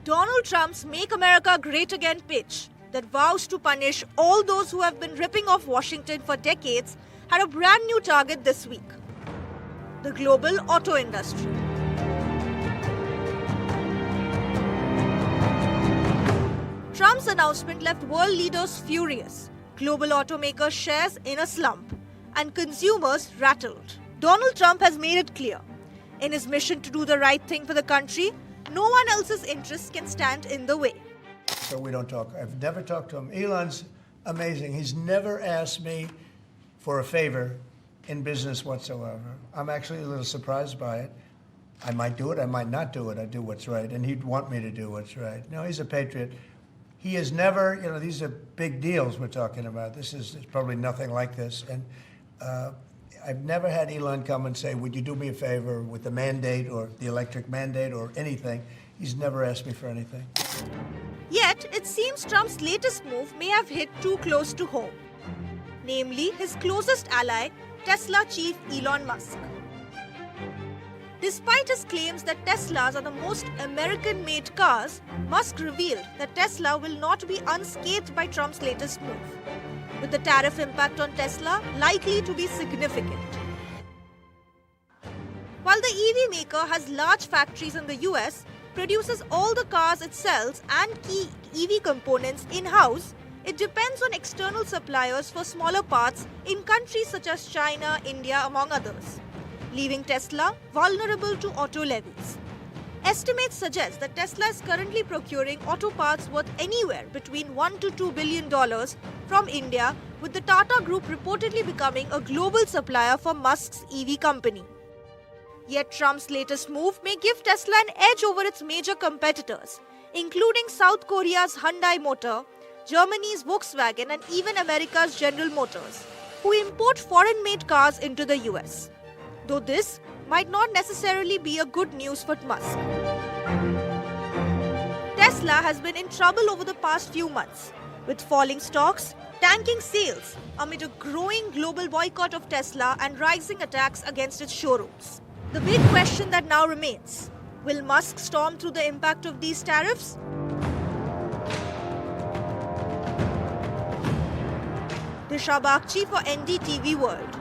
Donald Trump's Make America Great Again pitch that vows to punish all those who have been ripping off Washington for decades had a brand new target this week: the global auto industry. Trump's announcement left world leaders furious, global automakers' shares in a slump, and consumers rattled. Donald Trump has made it clear, in his mission to do the right thing for the country, no one else's interests can stand in the way. So we don't talk. I've never talked to him. Elon's amazing. He's never asked me for a favor in business whatsoever. I'm actually a little surprised by it. I might do it, I might not do it. I do what's right, and he'd want me to do what's right. No, he's a patriot. He has never, these are big deals we're talking about. This is probably nothing like this. And I've never had Elon come and say, would you do me a favor with the mandate or the electric mandate or anything? He's never asked me for anything. Yet, it seems Trump's latest move may have hit too close to home. Namely, his closest ally, Tesla chief Elon Musk. Despite his claims that Teslas are the most American-made cars, Musk revealed that Tesla will not be unscathed by Trump's latest move, with the tariff impact on Tesla likely to be significant. While the EV maker has large factories in the US, produces all the cars it sells and key EV components in-house, it depends on external suppliers for smaller parts in countries such as China, India, among others, leaving Tesla vulnerable to auto levies. Estimates suggest that Tesla is currently procuring auto parts worth anywhere between $1 to $2 billion from India, with the Tata Group reportedly becoming a global supplier for Musk's EV company. Yet Trump's latest move may give Tesla an edge over its major competitors, including South Korea's Hyundai Motor, Germany's Volkswagen, and even America's General Motors, who import foreign-made cars into the US. Though this might not necessarily be a good news for Musk. Tesla has been in trouble over the past few months, with falling stocks, tanking sales amid a growing global boycott of Tesla and rising attacks against its showrooms. The big question that now remains: will Musk storm through the impact of these tariffs? Disha Bagchi for NDTV World.